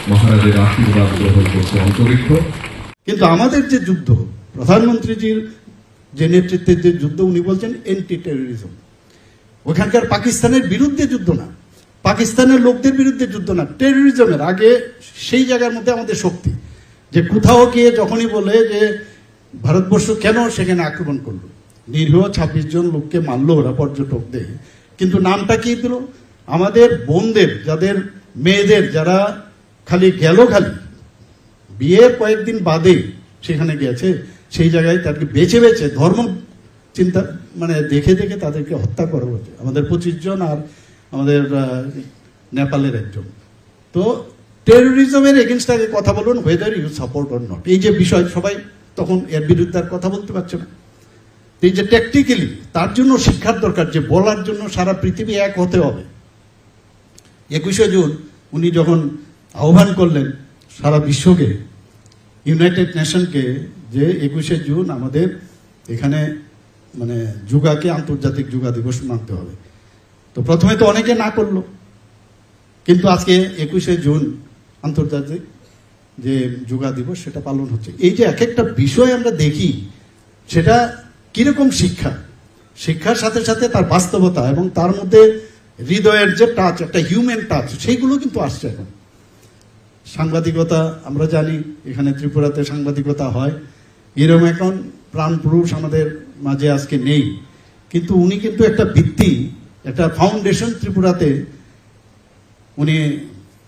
মহারাজের আশীর্বাদ গ্রহণ করছে অন্তরিক্ষ। কিন্তু আমাদের যে যুদ্ধ, প্রধানমন্ত্রীজির যে নেতৃত্বের যে যুদ্ধ, উনি বলছেন এন্টি টেরোরিজম। ওখানকার পাকিস্তানের বিরুদ্ধে যুদ্ধ না, পাকিস্তানের লোকদের বিরুদ্ধে যুদ্ধ না, টেরোরিজমের আগে সেই জায়গার মধ্যে আমাদের শক্তি, যে কোথাও গিয়ে যখনই বলে যে ভারতবর্ষ কেন সেখানে আক্রমণ করলো, নিরীহ 26 জন লোককে মারলো ওরা পর্যটকদের, কিন্তু নামটা কি দিল? আমাদের বোনদের, যাদের মেয়েদের, যারা খালি বিয়ের কয়েকদিন বাদে সেখানে গেছে, সেই জায়গায় তাদেরকে বেছে বেছে ধর্ম চিন্তা দেখে দেখে তাদেরকে হত্যা করা হচ্ছে। আমাদের 25 জন আর আমাদের নেপালের একজন। তো টেরোরিজমের এগেনস্ট আগে কথা বলুন, whether you support or not. এই যে বিষয়, সবাই তখন এর বিরুদ্ধে আর কথা বলতে পারছে না। এই যে ট্যাকটিক্যালি তার জন্য শিক্ষার দরকার, যে বলার জন্য সারা পৃথিবী এক হতে হবে। 21শে জুন উনি যখন আহ্বান করলেন সারা বিশ্বকে, ইউনাইটেড নেশনকে, যে 21শে জুন আমাদের এখানে যোগাকে আন্তর্জাতিক যোগা দিবস মানতে হবে। তো প্রথমে তো অনেকে না করলো, কিন্তু আজকে 21শে জুন আন্তর্জাতিক যে যোগা দিবস সেটা পালন হচ্ছে। এই যে এক একটা বিষয় আমরা দেখি, সেটা কিরকম শিক্ষার সাথে সাথে তার বাস্তবতা এবং তার মধ্যে হৃদয়ের যে টাচ, একটা হিউম্যান টাচ, সেইগুলো কিন্তু আসছে এখন। সাংবাদিকতা আমরা জানি, এখানে ত্রিপুরাতে সাংবাদিকতা হয়, এরকম এখন প্রাণপুরুষ আমাদের মাঝে আজকে নেই, কিন্তু উনি কিন্তু একটা ভিত্তি, একটা ফাউন্ডেশন ত্রিপুরাতে উনি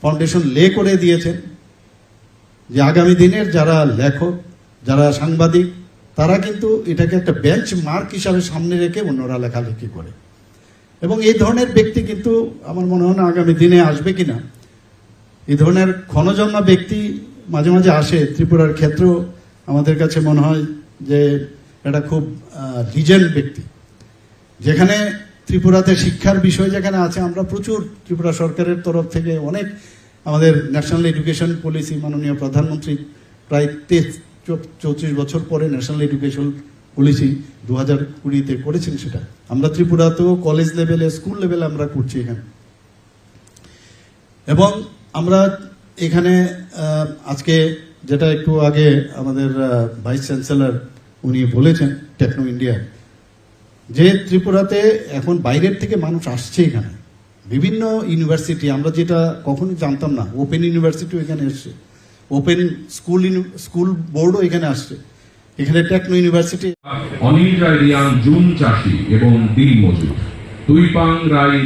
ফাউন্ডেশন লে করে দিয়েছেন, যে আগামী দিনের যারা লেখক, যারা সাংবাদিক, তারা কিন্তু এটাকে একটা বেঞ্চ মার্ক হিসাবে সামনে রেখে অন্যরা লেখালেখি করে। এবং এই ধরনের ব্যক্তি কিন্তু আমার মনে হয় না আগামী দিনে আসবে কিনা। এই ধরনের ক্ষণজন্মা ব্যক্তি মাঝে মাঝে আসে ত্রিপুরার ক্ষেত্রেও, আমাদের কাছে মনে হয় যে এটা খুব লিজেন্ড ব্যক্তি। যেখানে ত্রিপুরাতে শিক্ষার বিষয় যেখানে আছে, আমরা প্রচুর ত্রিপুরা সরকারের তরফ থেকে অনেক, আমাদের ন্যাশনাল এডুকেশন পলিসি, মাননীয় প্রধানমন্ত্রী প্রায় 34 বছর পরে ন্যাশনাল এডুকেশন পলিসি 2020-তে করেছেন। সেটা আমরা ত্রিপুরাতেও কলেজ লেভেলে, স্কুল লেভেলে আমরা করছি এখানে। এবং আমরা এখানে আজকে যেটা একটু আগে আমাদের ভাইস চ্যান্সেলর উনি বলেছেন, টেকনো ইন্ডিয়া, যে ত্রিপুরাতে এখন বাইরের থেকে মানুষ আসছে এখানে, বিভিন্ন ইউনিভার্সিটি, আমরা যেটা কখনোই জানতাম না, ওপেন ইউনিভার্সিটিও এখানে এসছে, ওপেন স্কুল বোর্ডও এখানে আসছে, এখানে টেকনো ইউনিভার্সিটি। অনিল রায় রিয়াং জুন চাষী এবং দিন মজুর, দুই পাং রায়